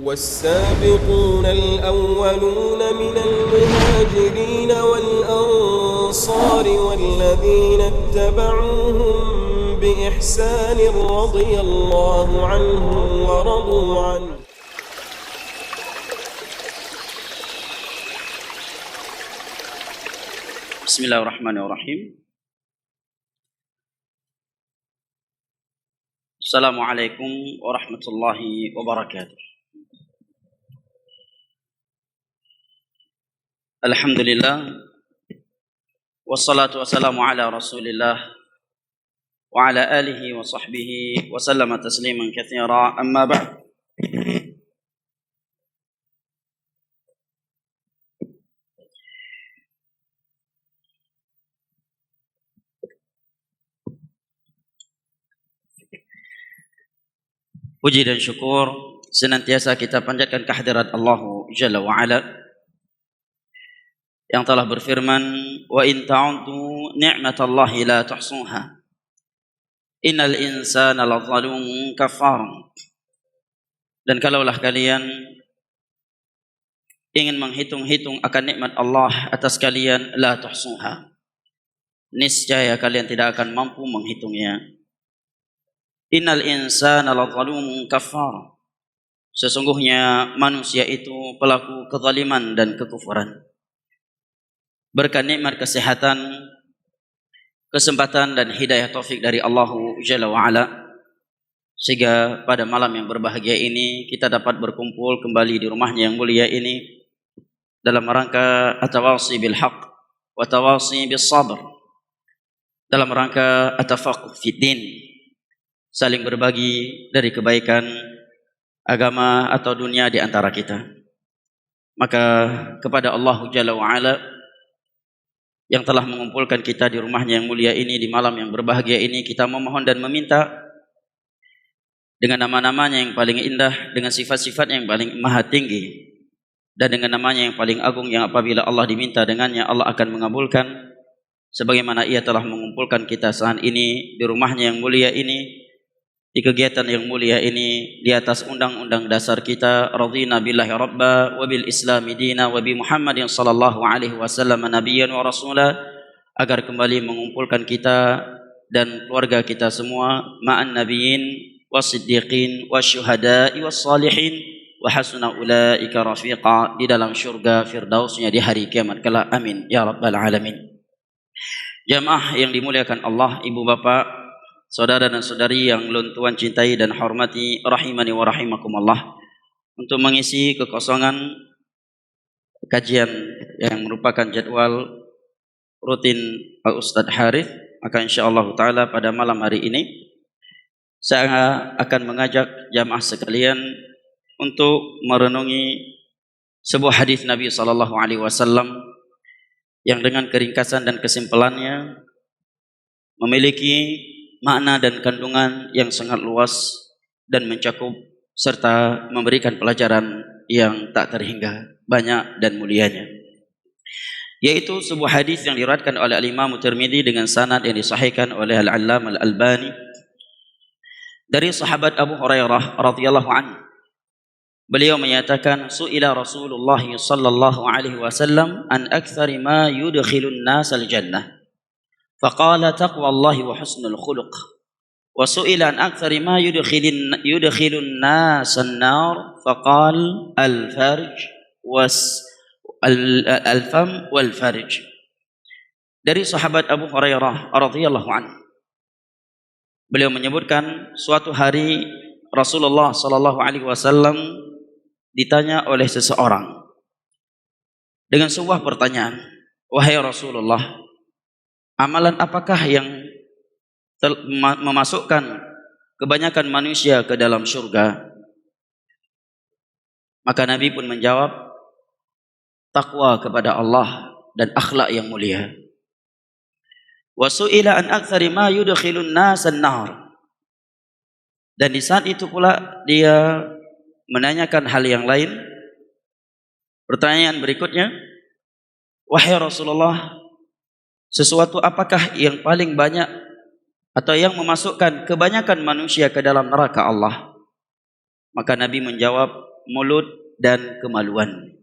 والسابقون الأولون من المهاجرين والأنصار والذين اتبعوهم بإحسان رضي الله عنهم ورضوا عنه. بسم الله الرحمن الرحيم. السلام عليكم ورحمة الله وبركاته. Alhamdulillah, wassalatu wassalamu ala rasulillah wa ala alihi wa sahbihi wa sallama tasliman katsira, amma ba'd. Puji dan syukur senantiasa kita panjatkan kehadirat Allah Jalla wa Ala yang telah berfirman, wa in ta'uddu ni'matallahi la tuhsuha innal insana lazalumun kafar. Dan kalaulah kalian ingin menghitung-hitung akan nikmat Allah atas kalian, la tuhsuha, niscaya kalian tidak akan mampu menghitungnya. Innal insana lazalumun kafar, sesungguhnya manusia itu pelaku kezaliman dan kekufuran. Berkat nikmat kesehatan, kesempatan dan hidayah taufik dari Allah Jalla wa'ala, sehingga pada malam yang berbahagia ini kita dapat berkumpul kembali di rumahnya yang mulia ini dalam rangka at-tawasi bil haqq wa tawasi bis sabr, dalam rangka at-tafaqquh fid din, saling berbagi dari kebaikan agama atau dunia di antara kita. Maka kepada Allah Jalla wa'ala yang telah mengumpulkan kita di rumahnya yang mulia ini di malam yang berbahagia ini, kita memohon dan meminta dengan nama-namanya yang paling indah, dengan sifat-sifat yang paling maha tinggi, dan dengan namanya yang paling agung yang apabila Allah diminta dengannya Allah akan mengabulkan, sebagaimana ia telah mengumpulkan kita saat ini di rumahnya yang mulia ini, di kegiatan yang mulia ini, di atas undang-undang dasar kita, radhina billahi rabba wa bil islami dina wa bi Muhammadin sallallahu alaihi wasallam nabiyyan wa rasula, agar kembali mengumpulkan kita dan keluarga kita semua ma'an nabiyyin wasiddiqin wasyuhada'i wassalihin wa hasuna ulaika rafiqa, di dalam syurga firdausnya di hari kiamat kelak. Amin ya rabbal alamin. Jamaah yang dimuliakan Allah, ibu bapak, saudara dan saudari yang Tuhan cintai dan hormati, rahimani wa rahimakumullah, untuk mengisi kekosongan kajian yang merupakan jadwal rutin Pak Ustadz Harith, maka insyaallah ta'ala pada malam hari ini saya akan mengajak jamaah sekalian untuk merenungi sebuah hadis Nabi SAW yang dengan keringkasan dan kesimpulannya memiliki makna dan kandungan yang sangat luas dan mencakup serta memberikan pelajaran yang tak terhingga banyak dan mulianya, yaitu sebuah hadis yang diriwayatkan oleh Al-Imam Tirmidzi dengan sanad yang disahihkan oleh Al-Allamah Al-Albani dari sahabat Abu Hurairah radhiyallahu anhu. Beliau menyatakan, su'ila Rasulullah sallallahu alaihi wasallam an aktsari ma yudkhilun nas al-jannah فقال تقوى الله وحسن الخلق وسئل عن أكثر ما يدخل الناس النار فقال الفم والفرج. Dari sahabat Abu Hurairah radhiyallahu anhu, beliau menyebutkan suatu hari Rasulullah sallallahu alaihi wasallam ditanya oleh seseorang dengan sebuah pertanyaan, wahai Rasulullah, amalan apakah yang memasukkan kebanyakan manusia ke dalam syurga? Maka Nabi pun menjawab, takwa kepada Allah dan akhlak yang mulia. Wa su'ila an aktsari ma yudkhilun nas an-nar. Dan di saat itu pula dia menanyakan hal yang lain. Pertanyaan berikutnya, wahai Rasulullah, sesuatu apakah yang paling banyak atau yang memasukkan kebanyakan manusia ke dalam neraka Allah? Maka Nabi menjawab, mulut dan kemaluan.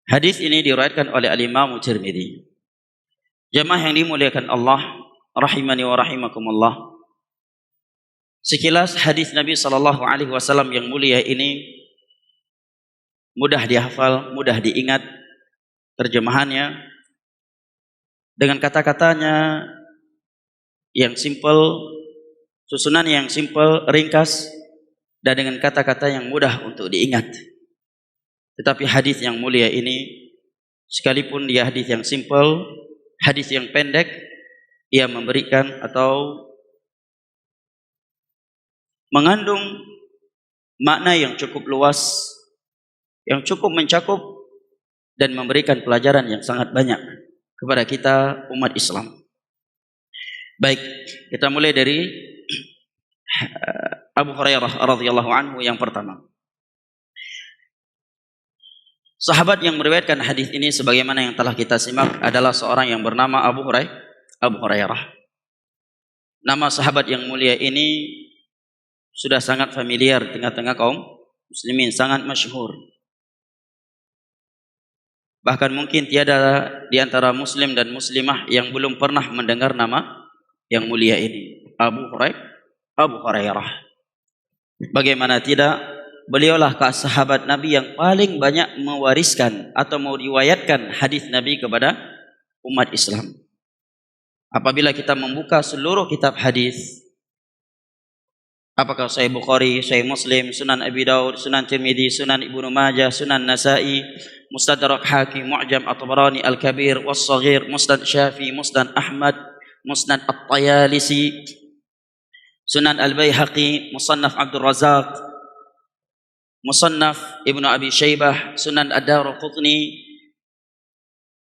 Hadis ini diriwayatkan oleh Al-Imam Tirmidzi. Jemaah yang dimuliakan Allah, rahimani wa rahimakumullah. Sekilas hadis Nabi sallallahu alaihi wasallam yang mulia ini mudah dihafal, mudah diingat terjemahannya dengan kata-katanya yang simple, susunan yang simple, ringkas, dan dengan kata-kata yang mudah untuk diingat. Tetapi hadis yang mulia ini, sekalipun dia hadis yang simple, hadis yang pendek, ia memberikan atau mengandung makna yang cukup luas, yang cukup mencakup dan memberikan pelajaran yang sangat banyak kepada kita umat Islam. Baik, kita mulai dari Abu Hurairah radhiyallahu anhu yang pertama. Sahabat yang meriwayatkan hadis ini sebagaimana yang telah kita simak adalah seorang yang bernama Abu Hurairah. Nama sahabat yang mulia ini sudah sangat familiar di tengah-tengah kaum muslimin, sangat masyhur. Bahkan mungkin tiada di antara muslim dan muslimah yang belum pernah mendengar nama yang mulia ini, Abu Hurairah. Bagaimana tidak, beliaulah sahabat Nabi yang paling banyak mewariskan atau meriwayatkan hadis Nabi kepada umat Islam. Apabila kita membuka seluruh kitab hadis, apakah Sahih Bukhari, Sahih Muslim, Sunan Abi Daud, Sunan Tirmidzi, Sunan Ibnu Majah, Sunan Nasa'i, Mustadrak Hakim, Mu'jam At-Tabarani Al-Kabir, Was-Saghir, Musnad Syafi'i, Musnad Ahmad, Musnad At-Tayalisi, Sunan Al-Baihaqi, Musannaf Abdul Razak, Musannaf Ibnu Abi Syaibah, Sunan Ad-Darqutni,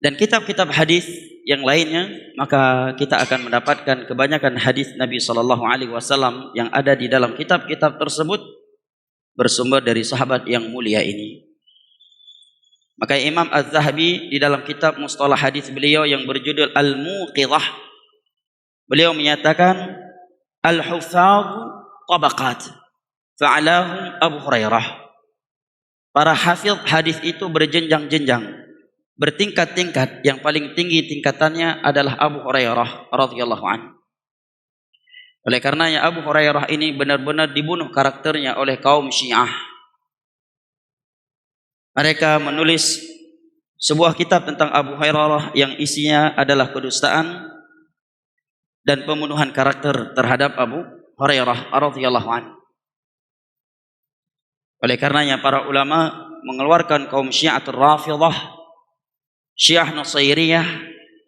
dan kitab-kitab hadis yang lainnya, maka kita akan mendapatkan kebanyakan hadis Nabi sallallahu alaihi wasallam yang ada di dalam kitab-kitab tersebut bersumber dari sahabat yang mulia ini. Maka Imam Az-Zahabi di dalam kitab Mustalah Hadis beliau yang berjudul Al-Muqidhah, beliau menyatakan Al-Huffaz Tabaqat, fa'alahum Abu Hurairah. Para hafiz hadis itu berjenjang-jenjang, bertingkat-tingkat. Yang paling tinggi tingkatannya adalah Abu Hurairah radhiyallahu anhu. Oleh karenanya Abu Hurairah ini benar-benar dibunuh karakternya oleh kaum Syiah. Mereka menulis sebuah kitab tentang Abu Hurairah yang isinya adalah kedustaan dan pembunuhan karakter terhadap Abu Hurairah radhiyallahu anhu. Oleh karenanya para ulama mengeluarkan kaum Syiatul Rafidhah, Syiah Nusairiyah,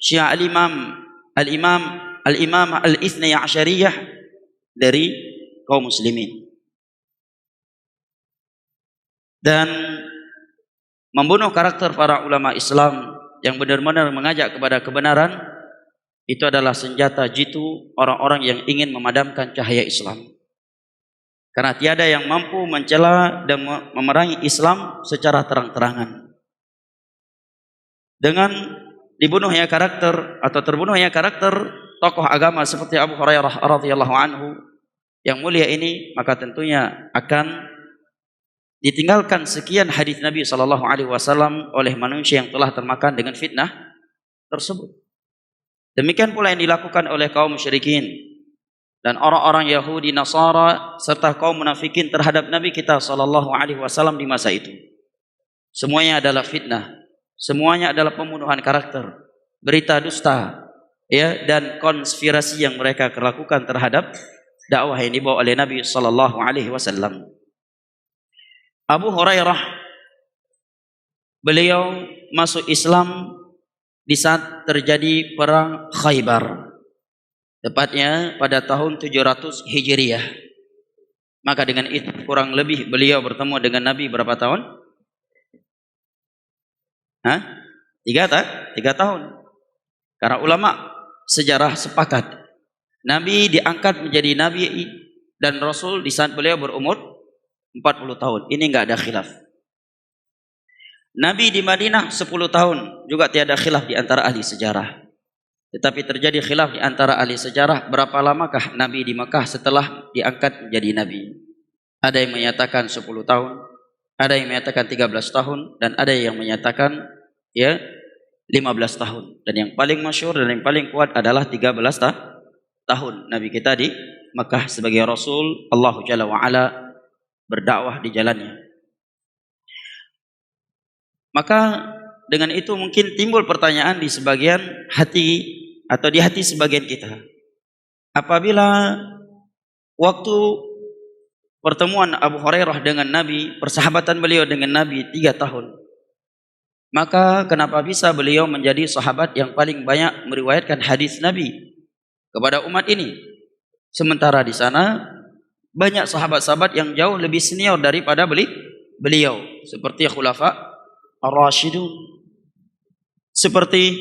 Syiah Al-Imam Al-Ithnai Asyariyah dari kaum muslimin. Dan membunuh karakter para ulama Islam yang benar-benar mengajak kepada kebenaran, itu adalah senjata jitu orang-orang yang ingin memadamkan cahaya Islam. Karena tiada yang mampu mencela dan memerangi Islam secara terang-terangan. Dengan dibunuhnya karakter atau terbunuhnya karakter tokoh agama seperti Abu Hurairah radhiyallahu anhu yang mulia ini, maka tentunya akan ditinggalkan sekian hadis Nabi sallallahu alaihi wasallam oleh manusia yang telah termakan dengan fitnah tersebut. Demikian pula yang dilakukan oleh kaum musyrikin dan orang-orang Yahudi, Nasara serta kaum munafikin terhadap Nabi kita sallallahu alaihi wasallam di masa itu. Semuanya adalah fitnah, semuanya adalah pembunuhan karakter, berita dusta, ya, dan konspirasi yang mereka lakukan terhadap dakwah yang dibawa oleh Nabi sallallahu alaihi wasallam. Abu Hurairah beliau masuk Islam di saat terjadi perang Khaybar, tepatnya pada tahun 700 Hijriah. Maka dengan itu kurang lebih beliau bertemu dengan Nabi berapa tahun? 3 tahun. Karena ulama sejarah sepakat Nabi diangkat menjadi Nabi dan Rasul di saat beliau berumur 40 tahun. Ini enggak ada khilaf. Nabi di Madinah 10 tahun, juga tiada khilaf di antara ahli sejarah. Tetapi terjadi khilaf di antara ahli sejarah berapa lamakah Nabi di Mekah setelah diangkat menjadi Nabi. Ada yang menyatakan 10 tahun, ada yang menyatakan 13 tahun, dan ada yang menyatakan ya 15 tahun. Dan yang paling masyhur dan yang paling kuat adalah 13 tahun Nabi kita di Mekah sebagai Rasul Allah Jalla wa'ala berdakwah di jalannya. Maka dengan itu mungkin timbul pertanyaan di sebagian hati atau di hati sebagian kita. Apabila waktu pertemuan Abu Hurairah dengan Nabi, persahabatan beliau dengan Nabi 3 tahun, maka kenapa bisa beliau menjadi sahabat yang paling banyak meriwayatkan hadis Nabi kepada umat ini? Sementara di sana banyak sahabat-sahabat yang jauh lebih senior daripada beliau, seperti Khulafa Ar-Rasyidun, seperti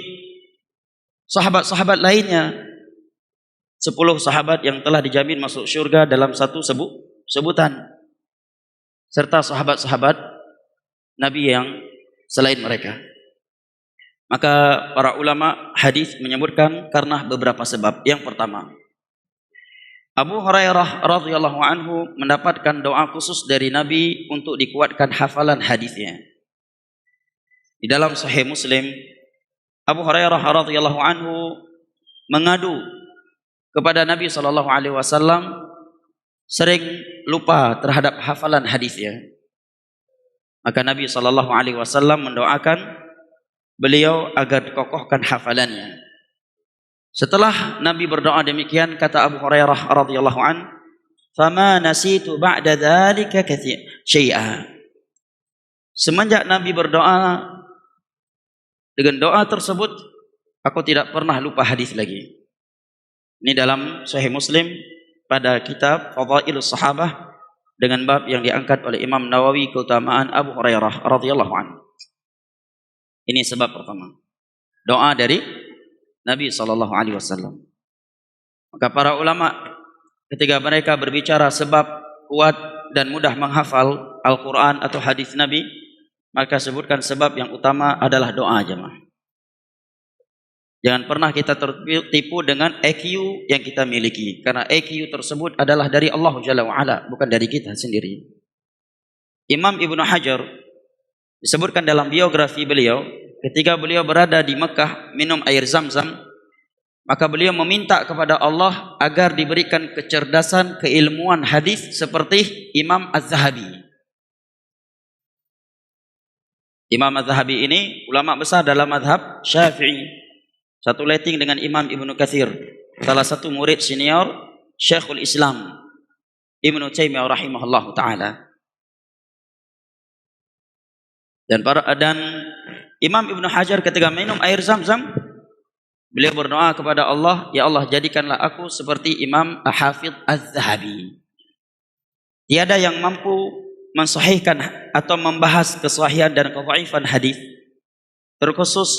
sahabat-sahabat lainnya, 10 sahabat yang telah dijamin masuk surga dalam satu sebutan, serta sahabat-sahabat Nabi yang selain mereka. Maka para ulama hadis menyebutkan karena beberapa sebab. Yang pertama, Abu Hurairah radhiyallahu anhu mendapatkan doa khusus dari Nabi untuk dikuatkan hafalan hadisnya. Di dalam Sahih Muslim, Abu Hurairah radhiyallahu anhu mengadu kepada Nabi sallallahu alaihi wasallam sering lupa terhadap hafalan hadisnya. Maka Nabi sallallahu alaihi wasallam mendoakan beliau agar kokohkan hafalannya. Setelah Nabi berdoa demikian, kata Abu Hurairah radhiyallahu an, "Fama nasitu ba'da dzalika syai'a." Semenjak Nabi berdoa dengan doa tersebut, aku tidak pernah lupa hadis lagi. Ini dalam Sahih Muslim pada kitab Fadailus Sahabah dengan bab yang diangkat oleh Imam Nawawi keutamaan Abu Hurairah radhiyallahu an. Ini sebab pertama, doa dari Nabi sallallahu alaihi wasallam. Maka para ulama ketika mereka berbicara sebab kuat dan mudah menghafal Al-Qur'an atau hadis Nabi, maka sebutkan sebab yang utama adalah doa, jemaah. Jangan pernah kita tertipu dengan EQ yang kita miliki, karena EQ tersebut adalah dari Allah Jalla wa'ala, bukan dari kita sendiri. Imam Ibnu Hajar disebutkan dalam biografi beliau, ketika beliau berada di Mekah minum air Zam-Zam, maka beliau meminta kepada Allah agar diberikan kecerdasan, keilmuan hadis seperti Imam Az-Zahabi. Imam Az-Zahabi ini ulama besar dalam mazhab Syafi'i, satu letting dengan Imam Ibnu Katsir, salah satu murid senior Syekhul Islam Ibnu Taimiyah rahimahullahu taala. Dan Imam Ibnu Hajar ketika minum air Zam-Zam, beliau berdoa kepada Allah, ya Allah, jadikanlah aku seperti Imam Hafidh Az-Zahabi. Tiada yang mampu mensahihkan atau membahas kesahihan dan kedhaifan hadis, terkhusus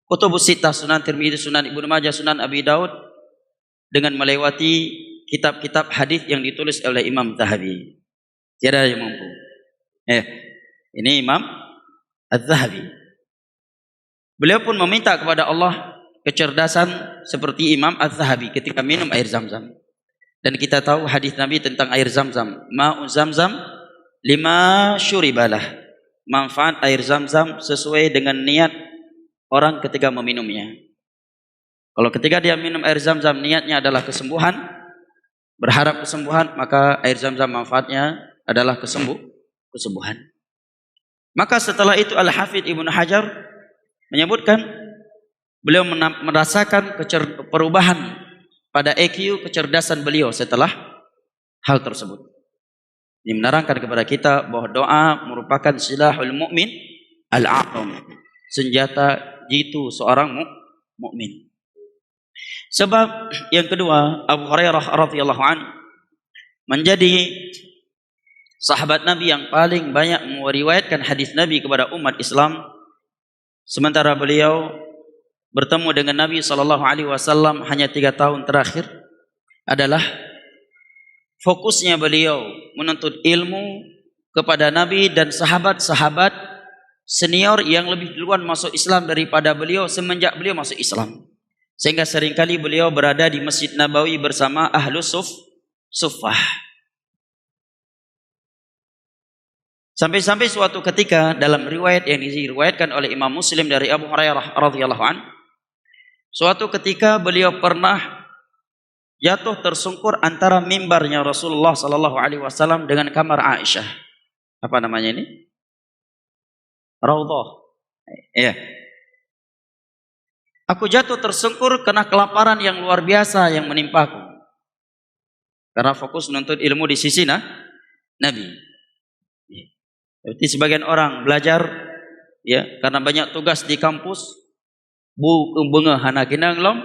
Kutubus Sittah, Sunan Tirmidzi, Sunan Ibnu Majah, Sunan Abi Daud, dengan melewati kitab-kitab hadis yang ditulis oleh Imam Zahabi. Tiada yang mampu. Ini Imam Az-Zahabi. Beliau pun meminta kepada Allah kecerdasan seperti Imam Az-Zahabi ketika minum air Zam-Zam. Dan kita tahu hadis Nabi tentang air Zam-Zam, ma'u Zam-Zam lima syuribalah. Manfaat air Zam-Zam sesuai dengan niat orang ketika meminumnya. Kalau ketika dia minum air Zam-Zam niatnya adalah kesembuhan, berharap kesembuhan, maka air Zam-Zam manfaatnya adalah kesembuhan. Maka setelah itu Al-Hafidh Ibnu Hajar menyebutkan beliau merasakan perubahan pada EQ kecerdasan beliau setelah hal tersebut. Ini menerangkan kepada kita bahwa doa merupakan silahul mu'min al-a'zam, senjata jitu seorang mukmin. Sebab yang kedua, Abu Hurairah radhiyallahu anhu menjadi sahabat Nabi yang paling banyak meriwayatkan hadis Nabi kepada umat Islam, sementara beliau bertemu dengan Nabi sallallahu alaihi wasallam hanya 3 tahun terakhir, adalah fokusnya beliau menuntut ilmu kepada Nabi dan sahabat-sahabat senior yang lebih duluan masuk Islam daripada beliau semenjak beliau masuk Islam. Sehingga seringkali beliau berada di Masjid Nabawi bersama Ahlus Suffah. Sampai-sampai suatu ketika dalam riwayat yang diriwayatkan oleh Imam Muslim dari Abu Hurairah radhiyallahu an, suatu ketika beliau pernah jatuh tersungkur antara mimbarnya Rasulullah sallallahu alaihi wasallam dengan kamar Aisyah. Apa namanya ini? Raudhah. Ya. Aku jatuh tersungkur karena kelaparan yang luar biasa yang menimpaku. Karena fokus menuntut ilmu di sisi Nabi. Seperti sebagian orang belajar, ya, karena banyak tugas di kampus, bu bunga hana kinang lom,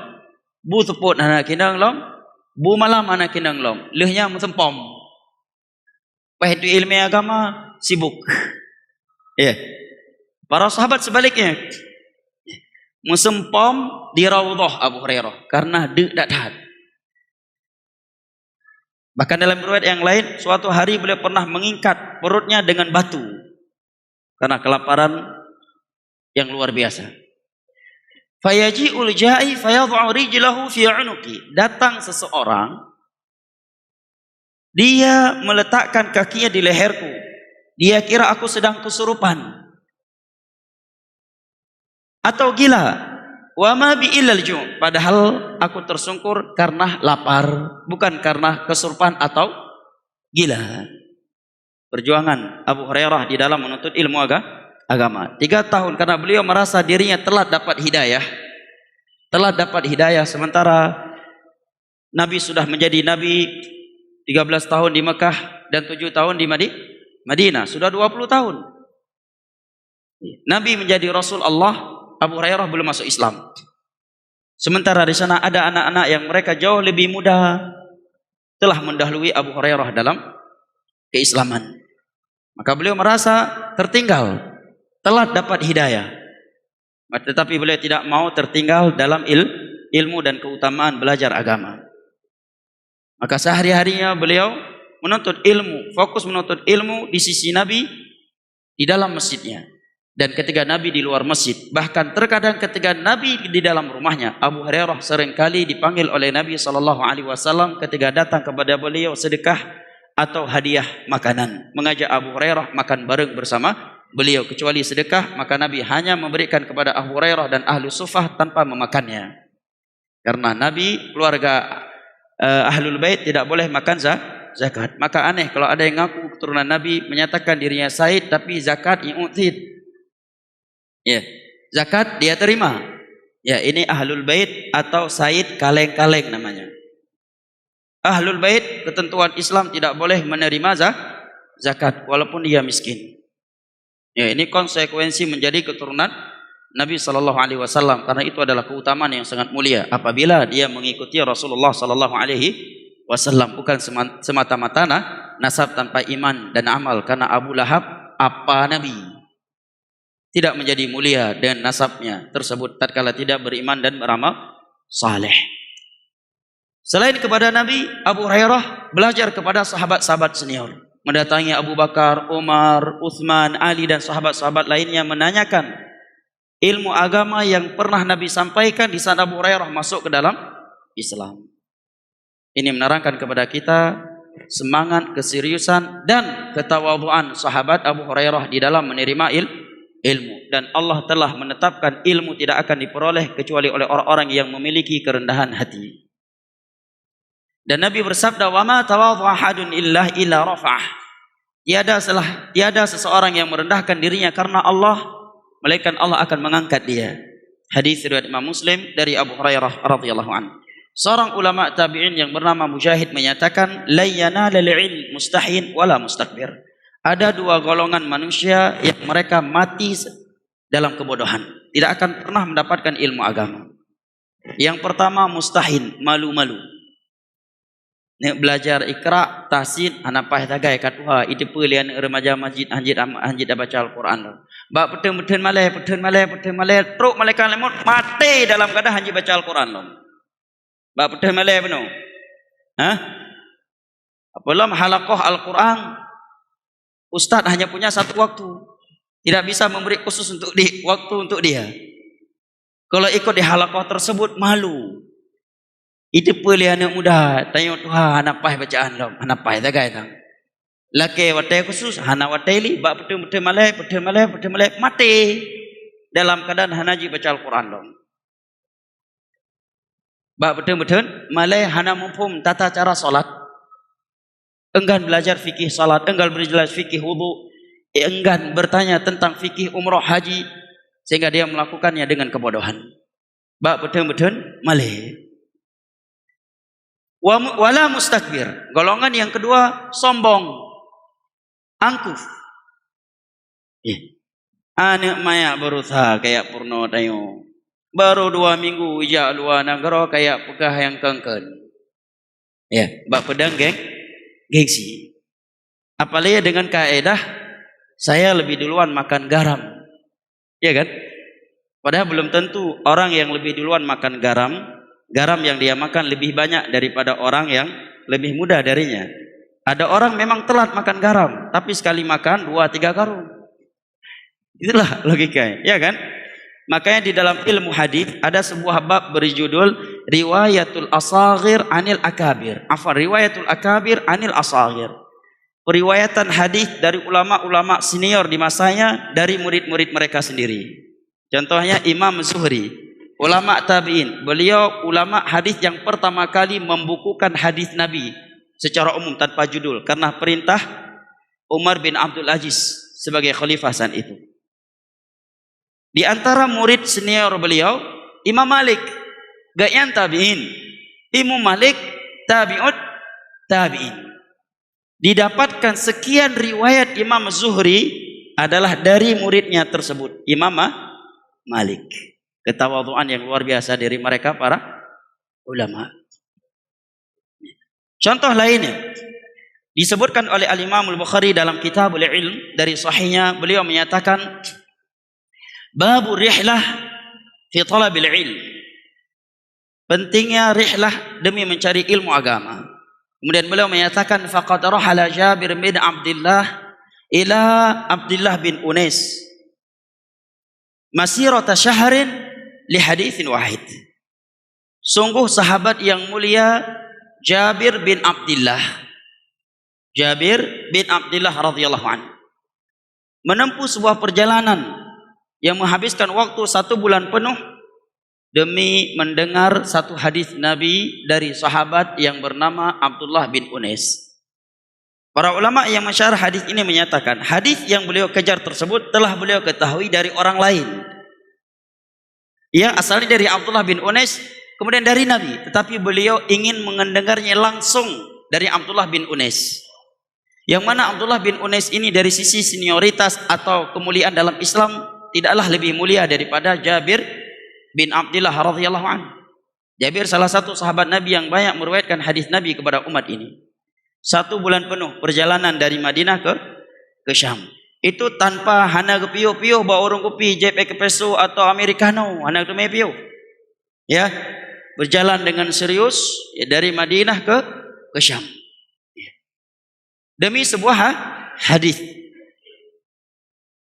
bu teput hana kinang lom, bu malam hana kinang lom, lehnya mesempom. Pahit ilmu agama sibuk. Ya. Para sahabat sebaliknya, mesempom di Raudhah Abu Hurairah karena dak tahan. Bahkan dalam riwayat yang lain, suatu hari beliau pernah mengingkat perutnya dengan batu karena kelaparan yang luar biasa. Fayaji'ul ja'i fayadh'u rijlahu fi 'unuqi. Datang seseorang, dia meletakkan kakinya di leherku. Dia kira aku sedang kesurupan atau gila. Wa ma bi illal ju', padahal aku tersungkur karena lapar, bukan karena kesurupan atau gila. Perjuangan Abu Hurairah di dalam menuntut ilmu agama 3 tahun karena beliau merasa dirinya telah dapat hidayah, sementara Nabi sudah menjadi Nabi 13 tahun di Mekah dan 7 tahun di Madinah, sudah 20 tahun. Nabi menjadi Rasul Allah, Abu Hurairah belum masuk Islam. Sementara di sana ada anak-anak yang mereka jauh lebih muda telah mendahului Abu Hurairah dalam keislaman. Maka beliau merasa tertinggal, telah dapat hidayah. Tetapi beliau tidak mau tertinggal dalam ilmu dan keutamaan belajar agama. Maka sehari-harinya beliau menuntut ilmu, fokus menuntut ilmu di sisi Nabi di dalam masjidnya. Dan ketika Nabi di luar masjid, bahkan terkadang ketika Nabi di dalam rumahnya, Abu Hurairah seringkali dipanggil oleh Nabi SAW ketika datang kepada beliau sedekah atau hadiah makanan, mengajak Abu Hurairah makan bareng bersama beliau. Kecuali sedekah, maka Nabi hanya memberikan kepada Abu Hurairah dan ahlu sufah tanpa memakannya. Karena Nabi, keluarga ahlul bait tidak boleh makan zakat. Maka aneh kalau ada yang ngaku keturunan Nabi menyatakan dirinya Said tapi zakat yu'tid. Ya, zakat dia terima. Ya, ini ahlul bait atau Said kaleng-kaleng namanya. Ahlul bait ketentuan Islam tidak boleh menerima zakat walaupun dia miskin. Ya, ini konsekuensi menjadi keturunan Nabi sallallahu alaihi wasallam karena itu adalah keutamaan yang sangat mulia apabila dia mengikuti Rasulullah sallallahu alaihi wasallam, bukan semata-mata nasab tanpa iman dan amal. Karena Abu Lahab apa Nabi tidak menjadi mulia dengan nasabnya tersebut tatkala tidak beriman dan beramal saleh. Selain kepada Nabi, Abu Hurairah belajar kepada sahabat-sahabat senior, mendatangi Abu Bakar, Umar, Uthman, Ali dan sahabat-sahabat lainnya menanyakan ilmu agama yang pernah Nabi sampaikan. Di sana Abu Hurairah masuk ke dalam Islam. Ini menerangkan kepada kita semangat, keseriusan dan ketawadhuan sahabat Abu Hurairah di dalam menerima ilmu, dan Allah telah menetapkan ilmu tidak akan diperoleh kecuali oleh orang-orang yang memiliki kerendahan hati. Dan Nabi bersabda, "Wa ma tawadhu ahadun illa rafa'ah." Tiada seseorang yang merendahkan dirinya karena Allah, melainkan Allah akan mengangkat dia. Hadis riwayat Imam Muslim dari Abu Hurairah radhiyallahu anhu. Seorang ulama tabi'in yang bernama Mujahid menyatakan, "La yanalul ilm mustahin wala mustakbir." Ada 2 golongan manusia yang mereka mati dalam kebodohan, tidak akan pernah mendapatkan ilmu agama. Yang pertama mustahin, malu-malu. Nek belajar ikra, tahsin, anapah tagai katuha, itu pelian remaja masjid anjid baca Al-Quran. Ba peten malai, truk malaikat lemut mati dalam keadaan anjid baca Al-Quran. Ba peten malai beno. Apabila halaqah Al-Quran, Ustaz hanya punya 1 waktu, tidak bisa memberi khusus waktu untuk dia. Kalau ikut di halaqah tersebut malu. Itu pilihan yang mudah. Tanya Tuhan, anapah bacaan lom, anapah tagai tang. Laki watai khusus hana wataili ba betul malai mati dalam keadaan hanaji baca Al-Quran dong. Ba betul malai hana mumphum tata cara salat. Enggan belajar fikih salat, enggan belajar fikih wudu, enggan bertanya tentang fikih umrah haji sehingga dia melakukannya dengan kebodohan. Ba betul malai. Wala mustakbir. Golongan yang kedua sombong. Angkuh. Anak maya berusaha kayak purno tayo. Baru 2 minggu ijak luar negara kayak pegah yang kengken. Ya, bak pedang gengsi. Apalagi dengan kaedah saya lebih duluan makan garam. Ya kan? Padahal belum tentu orang yang lebih duluan makan garam yang dia makan lebih banyak daripada orang yang lebih muda darinya. Ada orang memang telat makan garam, tapi sekali makan 2-3 karung. Itulah logikanya, ya kan? Makanya di dalam ilmu hadis ada sebuah bab berjudul Riwayatul Asagir Anil Akabir. Riwayatul Akabir Anil Asagir. Periwayatan hadis dari ulama-ulama senior di masanya dari murid-murid mereka sendiri. Contohnya Imam Zuhri, ulama tabi'in. Beliau ulama hadis yang pertama kali membukukan hadis Nabi secara umum tanpa judul karena perintah Umar bin Abdul Aziz sebagai khalifah saat itu. Di antara murid senior beliau Imam Malik, gak tabi'in. Imam Malik tabi'in. Didapatkan sekian riwayat Imam Zuhri adalah dari muridnya tersebut, Imam Malik. Ketawadhuan yang luar biasa dari mereka para ulama. Contoh lainnya disebutkan oleh Al-Imam Al-Bukhari dalam Kitabul Ilm dari sahihnya, beliau menyatakan babu rihlah fi talabil ilm. Pentingnya rihlah demi mencari ilmu agama. Kemudian beliau menyatakan faqad rahala Jabir bin Abdullah ila Abdullah bin Unais masirata syahrin li haditsin wahid. Sungguh sahabat yang mulia Jabir bin Abdullah radhiyallahu anhu menempuh sebuah perjalanan yang menghabiskan waktu 1 bulan penuh demi mendengar satu hadis Nabi dari sahabat yang bernama Abdullah bin Unais. Para ulama yang mensyarah hadis ini menyatakan hadis yang beliau kejar tersebut telah beliau ketahui dari orang lain yang asalnya dari Abdullah bin Unais, kemudian dari Nabi, tetapi beliau ingin mendengarnya langsung dari Abdullah bin Unais. Yang mana Abdullah bin Unais ini dari sisi senioritas atau kemuliaan dalam Islam tidaklah lebih mulia daripada Jabir bin Abdullah radhiyallahu anhu. Jabir salah satu sahabat Nabi yang banyak meriwayatkan hadis Nabi kepada umat ini. 1 bulan penuh perjalanan dari Madinah ke Syam. Itu tanpa hana kepio-pio bawa orang kopi JP Espresso atau Americano, hana tu mepio. Ya, berjalan dengan serius ya, dari Madinah ke Syam. Demi sebuah hadis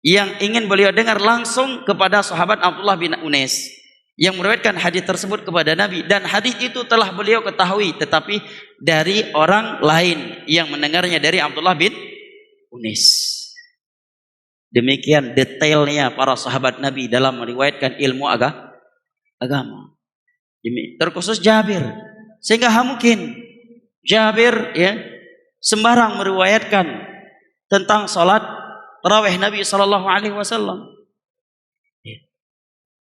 yang ingin beliau dengar langsung kepada sahabat Abdullah bin Unais yang meriwayatkan hadis tersebut kepada Nabi, dan hadis itu telah beliau ketahui tetapi dari orang lain yang mendengarnya dari Abdullah bin Unais. Demikian detailnya para sahabat Nabi dalam meriwayatkan ilmu agama. Terkhusus Jabir, sehingga mungkin Jabir ya sembarang meriwayatkan tentang salat tarawih Nabi sallallahu alaihi wasallam.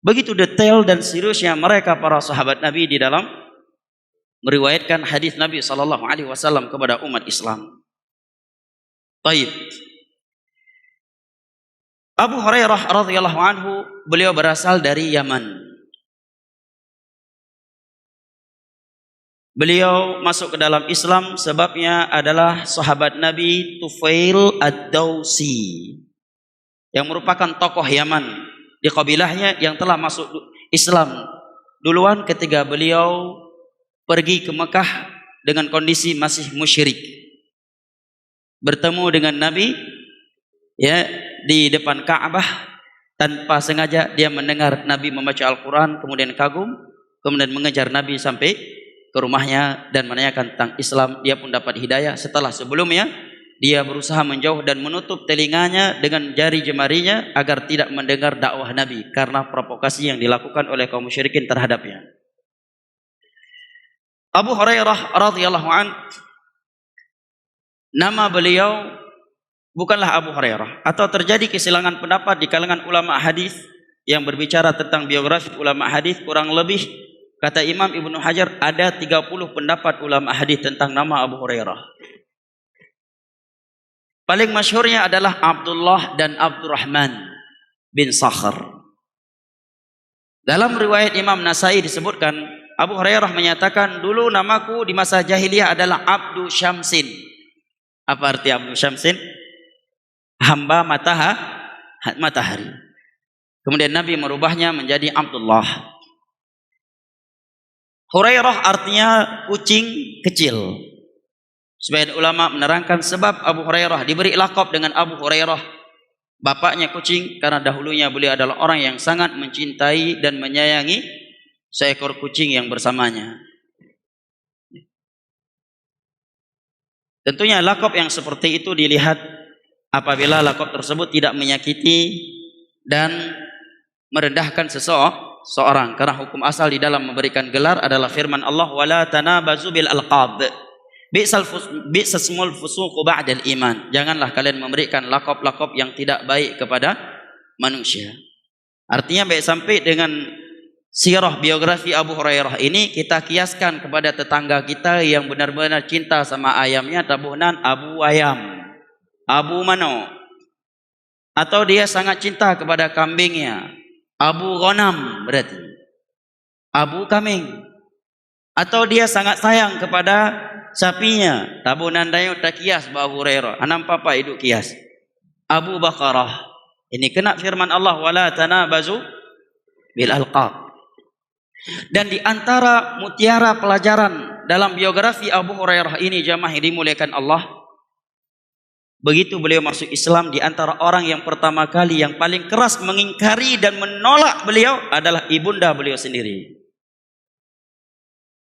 Begitu detail dan seriusnya mereka para sahabat Nabi di dalam meriwayatkan hadis Nabi sallallahu alaihi wasallam kepada umat Islam. Baik. Abu Hurairah radhiyallahu anhu beliau berasal dari Yaman. Beliau masuk ke dalam Islam sebabnya adalah sahabat Nabi Tufail ad-Dawsi yang merupakan tokoh Yaman di kabilahnya yang telah masuk Islam duluan ketika beliau pergi ke Mekah dengan kondisi masih musyrik. Bertemu dengan Nabi ya di depan Ka'bah, tanpa sengaja dia mendengar Nabi membaca Al-Quran, kemudian kagum, kemudian mengejar Nabi sampai ke rumahnya dan menanyakan tentang Islam. Dia pun dapat hidayah setelah sebelumnya dia berusaha menjauh dan menutup telinganya dengan jari jemarinya agar tidak mendengar dakwah Nabi karena provokasi yang dilakukan oleh kaum musyrikin terhadapnya. Abu Hurairah radhiyallahu an, nama beliau bukanlah Abu Hurairah, atau terjadi kesilangan pendapat di kalangan ulama hadis yang berbicara tentang biografi ulama hadis. Kurang lebih kata Imam Ibnu Hajar ada 30 pendapat ulama hadis tentang nama Abu Hurairah. Paling masyhurnya adalah Abdullah dan Abdurrahman bin Sakhr. Dalam riwayat Imam Nasai disebutkan, Abu Hurairah menyatakan, dulu namaku di masa jahiliyah adalah Abdu Syamsin. Apa arti Abdu Syamsin? Hamba matahari. Kemudian Nabi merubahnya menjadi Abdullah. Hurairah artinya kucing kecil. Sebagian ulama menerangkan sebab Abu Hurairah diberi lakab dengan Abu Hurairah, bapaknya kucing, karena dahulunya beliau adalah orang yang sangat mencintai dan menyayangi seekor kucing yang bersamanya. Tentunya lakab yang seperti itu dilihat apabila lakab tersebut tidak menyakiti dan merendahkan seseorang, karena hukum asal di dalam memberikan gelar adalah firman Allah, wala tanabazu bil alqab bi'sasmul fusuqu ba'dal iman. Janganlah kalian memberikan lakab-lakab yang tidak baik kepada manusia. Artinya baik sampai dengan sirah biografi Abu Hurairah ini kita kiaskan kepada tetangga kita yang benar-benar cinta sama ayamnya, tabuhnan Abu Ayam, Abu Mano. Atau dia sangat cinta kepada kambingnya, Abu Ghanam, berarti Abu Kambing. Atau dia sangat sayang kepada sapinya, tabunan dayo tak kias Abu Hurairah, anam papa hidup kias Abu Bakarah. Ini kena firman Allah, wala tanabazu bil alqab. Dan di antara mutiara pelajaran dalam biografi Abu Hurairah ini, jamaah dimuliakan Allah, begitu beliau masuk Islam, di antara orang yang pertama kali yang paling keras mengingkari dan menolak beliau adalah ibunda beliau sendiri.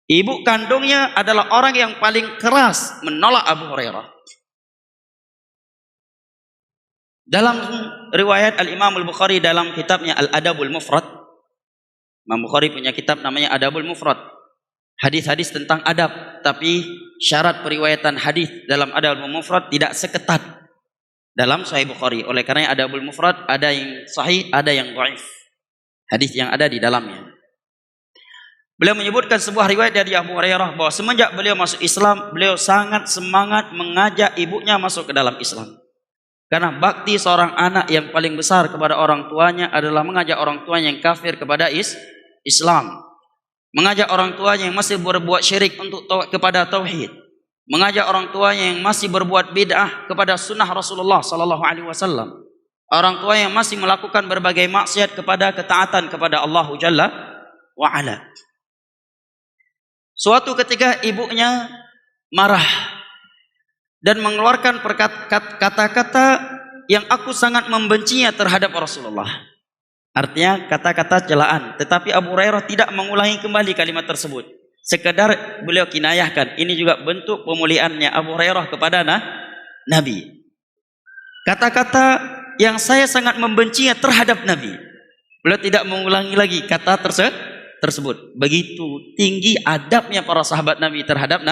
Ibu kandungnya adalah orang yang paling keras menolak Abu Hurairah. Dalam riwayat Al-Imam Al-Bukhari dalam kitabnya Al-Adabul Mufrad, Imam Bukhari punya kitab namanya Adabul Mufrad, hadis-hadis tentang adab, tapi syarat periwayatan hadis dalam Adabul Mufrad tidak seketat dalam Sahih Bukhari. Oleh karena Adabul Mufrad ada yang sahih, ada yang dhaif hadis yang ada di dalamnya. Beliau menyebutkan sebuah riwayat dari Abu Hurairah bahwa semenjak beliau masuk Islam, beliau sangat semangat mengajak ibunya masuk ke dalam Islam. Karena bakti seorang anak yang paling besar kepada orang tuanya adalah mengajak orang tuanya yang kafir kepada Islam. Mengajak orang tuanya yang masih berbuat syirik untuk kepada tauhid. Mengajak orang tuanya yang masih berbuat bid'ah kepada sunnah Rasulullah sallallahu alaihi wasallam. Orang tua yang masih melakukan berbagai maksiat kepada ketaatan kepada Allah Jalla wa Ala. Suatu ketika ibunya marah dan mengeluarkan kata-kata yang aku sangat membencinya terhadap Rasulullah. Artinya kata-kata celaan. Tetapi Abu Hurairah tidak mengulangi kembali kalimat tersebut. Sekedar beliau kinayahkan. Ini juga bentuk pemuliaannya Abu Hurairah kepada Nabi. Kata-kata yang saya sangat membencinya terhadap Nabi. Beliau tidak mengulangi lagi kata tersebut. Begitu tinggi adabnya para sahabat Nabi terhadap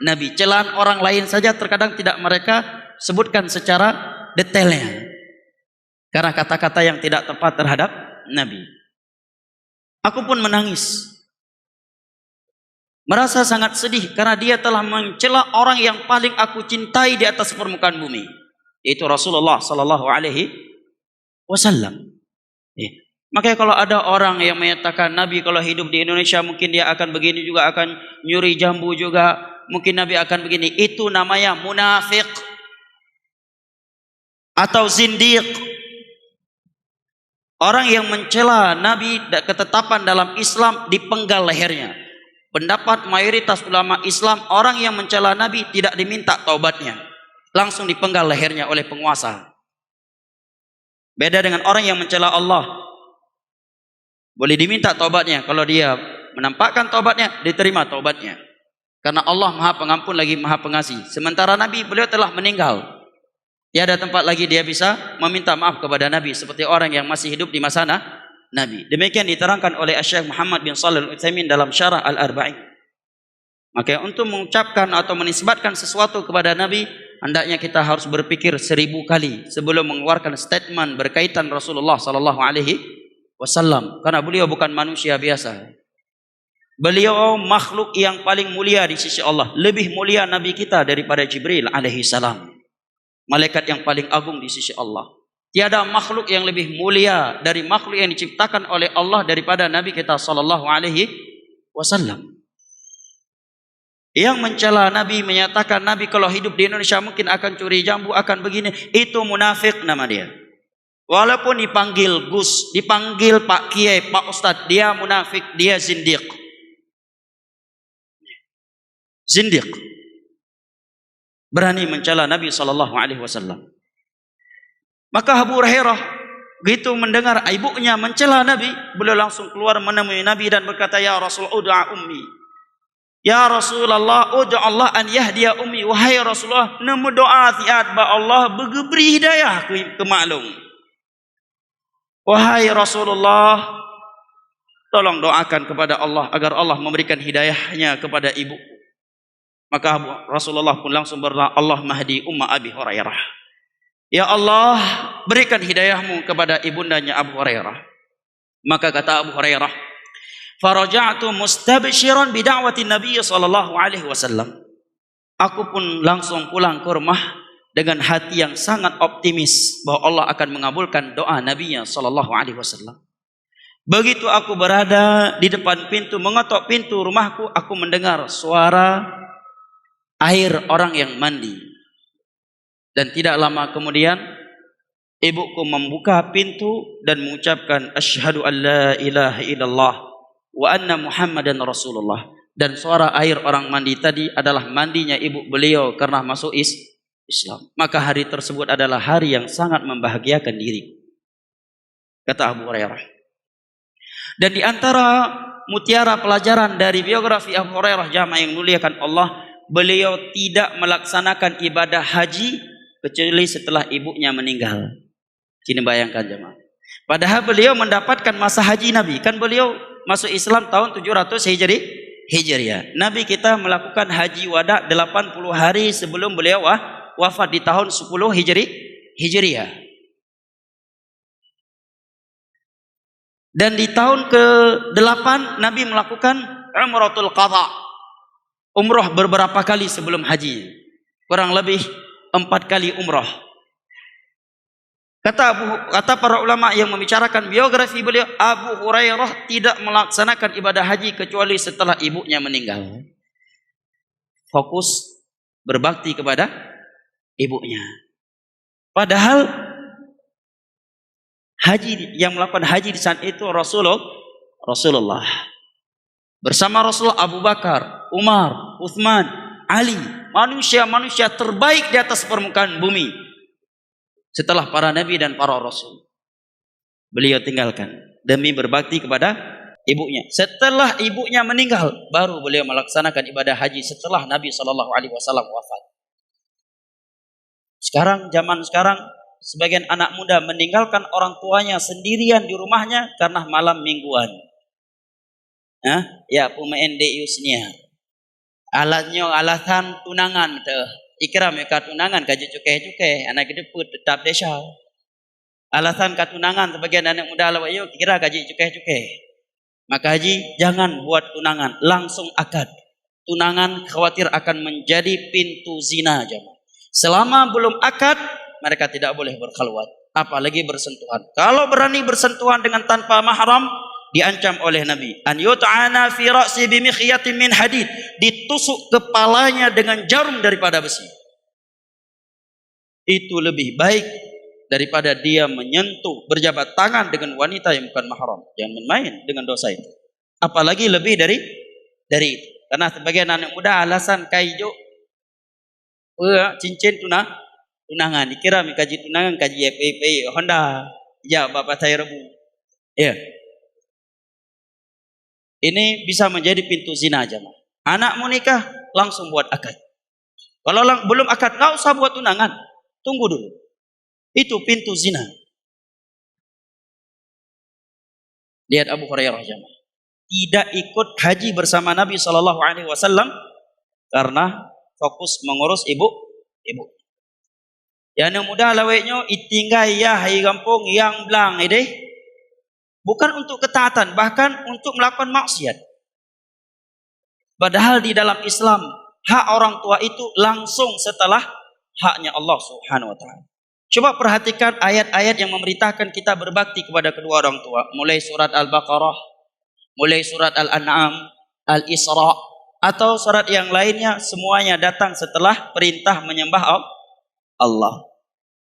Nabi. Celaan orang lain saja terkadang tidak mereka sebutkan secara detailnya, karena kata-kata yang tidak tepat terhadap Nabi. Aku pun menangis, merasa sangat sedih karena dia telah mencela orang yang paling aku cintai di atas permukaan bumi, yaitu Rasulullah sallallahu alaihi wasallam. Makanya kalau ada orang yang menyatakan Nabi kalau hidup di Indonesia mungkin dia akan begini juga, akan nyuri jambu juga, mungkin Nabi akan begini, itu namanya munafik atau zindiq. Orang yang mencela Nabi ketetapan dalam Islam dipenggal lehernya. Pendapat mayoritas ulama Islam, orang yang mencela Nabi tidak diminta taubatnya, langsung dipenggal lehernya oleh penguasa. Beda dengan orang yang mencela Allah, boleh diminta taubatnya. Kalau dia menampakkan taubatnya, diterima taubatnya. Karena Allah Maha Pengampun lagi Maha Pengasih. Sementara Nabi, beliau telah meninggal. Tiada tempat lagi dia bisa meminta maaf kepada Nabi seperti orang yang masih hidup di masa Nabi. Demikian diterangkan oleh Syekh Muhammad bin Shalih Al-Utsaimin dalam Syarah Al-Arba'in. Maka untuk mengucapkan atau menisbatkan sesuatu kepada Nabi, hendaknya kita harus berpikir 1000 kali sebelum mengeluarkan statement berkaitan Rasulullah sallallahu alaihi wasallam. Karena beliau bukan manusia biasa. Beliau makhluk yang paling mulia di sisi Allah. Lebih mulia Nabi kita daripada Jibril alaihi salam. Malaikat yang paling agung di sisi Allah. Tiada makhluk yang lebih mulia dari makhluk yang diciptakan oleh Allah daripada Nabi kita sallallahu alaihi wasallam. Yang mencela Nabi, menyatakan Nabi kalau hidup di Indonesia mungkin akan curi jambu, akan begini, itu munafik nama dia. Walaupun dipanggil Gus, dipanggil Pak Kiai, Pak Ustadz, dia munafik, dia zindiq. Zindiq. Berani mencela Nabi sallallahu alaihi wasallam. Maka Abu Hurairah begitu mendengar ibunya mencela Nabi, beliau langsung keluar menemui Nabi dan berkata, "Ya Rasul, ud'a ummi." Ya Rasulullah, ud'a Allah an yahdiya ummi. Wahai Rasulullah, nemu doa tiat ba Allah beri hidayah ke maklum. Wahai Rasulullah, tolong doakan kepada Allah agar Allah memberikan hidayahnya kepada ibuku. Maka Rasulullah pun langsung berdoa, Allah mahdi umma Abi Hurairah. Ya Allah, berikan hidayahmu kepada ibundanya Abu Hurairah. Maka kata Abu Hurairah, faraja'tu mustabshiran bida'wati Nabi sallallahu alaihi wasallam. Aku pun langsung pulang ke rumah dengan hati yang sangat optimis bahwa Allah akan mengabulkan doa Nabi-Nya sallallahu alaihi wasallam. Begitu aku berada di depan pintu, mengetok pintu rumahku, aku mendengar suara air orang yang mandi. Dan tidak lama kemudian ibuku membuka pintu dan mengucapkan asyhadu an la ilaha illallah wa anna Muhammadan Rasulullah. Dan suara air orang mandi tadi adalah mandinya ibu beliau karena masuk Islam. Maka hari tersebut adalah hari yang sangat membahagiakan diri, kata Abu Hurairah. Dan di antara mutiara pelajaran dari biografi Abu Hurairah, jamaah yang muliakan Allah, beliau tidak melaksanakan ibadah haji kecuali setelah ibunya meninggal. Kini bayangkan jemaah. Padahal beliau mendapatkan masa haji Nabi. Kan beliau masuk Islam tahun 700 Hijriah. Nabi kita melakukan haji wada 80 hari sebelum beliau wafat di tahun 10 Hijriah. Dan di tahun ke-8 Nabi melakukan Umratul Qadha. Umrah beberapa kali sebelum haji. Kurang lebih 4 kali umrah. Kata para ulama yang membicarakan biografi beliau, Abu Hurairah tidak melaksanakan ibadah haji kecuali setelah ibunya meninggal. Fokus berbakti kepada ibunya. Padahal haji yang melakukan haji di saat itu Rasulullah. Bersama Rasulullah Abu Bakar, Umar, Uthman, Ali, manusia-manusia terbaik di atas permukaan bumi. Setelah para nabi dan para rasul, beliau tinggalkan demi berbakti kepada ibunya. Setelah ibunya meninggal, baru beliau melaksanakan ibadah haji setelah Nabi SAW wafat. Zaman sekarang, sebagian anak muda meninggalkan orang tuanya sendirian di rumahnya karena malam mingguan. Ya, pemain diusnya. Alasan tunangan tuh. Ikram ka tunangan kaji cukai anak gedeput tetap desa. Alasan ka tunangan sebagian anak muda lawa yo kira kaji cukai. Maka haji jangan buat tunangan, langsung akad. Tunangan khawatir akan menjadi pintu zina jemaah. Selama belum akad, mereka tidak boleh berkhalwat, apalagi bersentuhan. Kalau berani bersentuhan dengan tanpa mahram, diancam oleh Nabi, an yut'ana fi ra'si bi mikhyatin min hadid, ditusuk kepalanya dengan jarum daripada besi. Itu lebih baik daripada dia menyentuh, berjabat tangan dengan wanita yang bukan mahram. Jangan main dengan dosa itu. Apalagi lebih dari itu. Karena sebagian anak muda alasan kaijo cincin tunangan, dikira kaji tunangan kaji FPP Honda, ya bapak saya rebu. Ya. Ini bisa menjadi pintu zina jemaah. Anakmu nikah, langsung buat akad. Kalau belum akad, nggak usah buat tunangan. Tunggu dulu. Itu pintu zina. Lihat Abu Hurairah jemaah. Tidak ikut haji bersama Nabi SAW karena fokus mengurus ibu. Yang muda laweknya itinggai ya hai kampung yang belang ini. Bukan untuk ketaatan, bahkan untuk melakukan maksiat. Padahal di dalam Islam, hak orang tua itu langsung setelah haknya Allah Subhanahu wa taala. Coba perhatikan ayat-ayat yang memerintahkan kita berbakti kepada kedua orang tua. Mulai surat Al-Baqarah, mulai surat Al-An'am, Al-Isra, atau surat yang lainnya, semuanya datang setelah perintah menyembah Allah.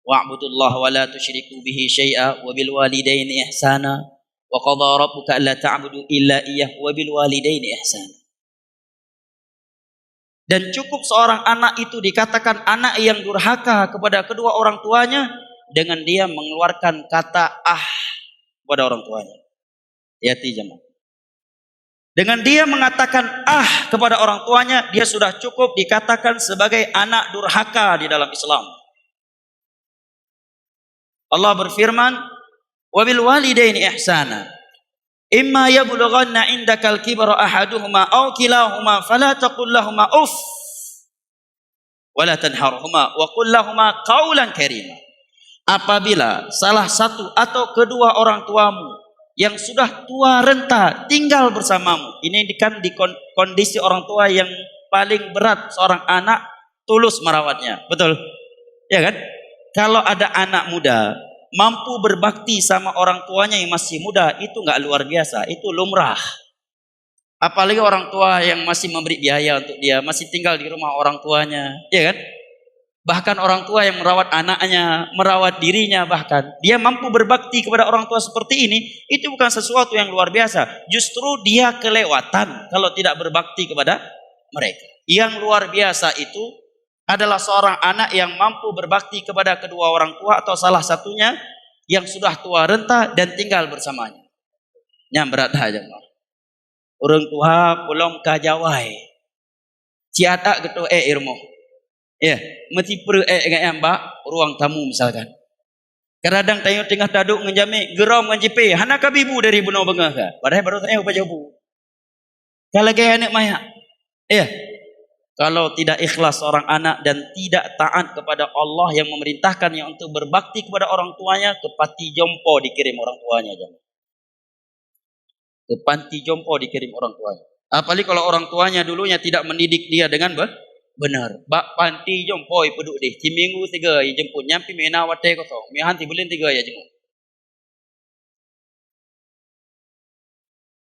Wa'budullaha wa la tusyriku bihi syai'a wa bil walidaini ihsana wa qadha rabbuka alla ta'budu illa iyyahu wa bil walidaini ihsana. Dan cukup seorang anak itu dikatakan anak yang durhaka kepada kedua orang tuanya dengan dia mengeluarkan kata kepada orang tuanya. Hati jemaah. Dengan dia mengatakan kepada orang tuanya, dia sudah cukup dikatakan sebagai anak durhaka di dalam Islam. Allah berfirman, "Wa bil walidaini ihsana. Imma yablughanna 'indakal kibara ahaduhuma aw kilahuma fala taqul lahumu uff wa la tanharhuma wa qul lahumu qawlan karima." Apabila salah satu atau kedua orang tuamu yang sudah tua renta tinggal bersamamu, ini kan di kondisi orang tua yang paling berat seorang anak tulus merawatnya, betul? Ya kan? Kalau ada anak muda mampu berbakti sama orang tuanya yang masih muda, itu nggak luar biasa, itu lumrah. Apalagi orang tua yang masih memberi biaya untuk dia, masih tinggal di rumah orang tuanya, ya kan? Bahkan orang tua yang merawat anaknya, merawat dirinya, bahkan dia mampu berbakti kepada orang tua seperti ini, itu bukan sesuatu yang luar biasa. Justru dia kelewatan kalau tidak berbakti kepada mereka. Yang luar biasa itu adalah seorang anak yang mampu berbakti kepada kedua orang tua atau salah satunya yang sudah tua renta dan tinggal bersamanya. Yang berat aja, orang tua belum kajawai. Ciata gitu irmo. Ya, mesti per dengan mbak ruang tamu misalkan. Kadang tayong tengah daduk ngenjami geram ngenjipe, hana kabibu dari buno bengah ka. Padahal baru tanya apa jawabu. Kalau gaya anak maya. Ya. Kalau tidak ikhlas seorang anak dan tidak taat kepada Allah yang memerintahkannya untuk berbakti kepada orang tuanya, ke panti jompo dikirim orang tuanya. Ke panti jompo dikirim orang tuanya. Apalagi kalau orang tuanya dulunya tidak mendidik dia dengan benar. Bak panti jompo peduk deh. Minggu 3 ya jemput nyampi mena wate kosong. Mi hanti bulan 3 ya jemput.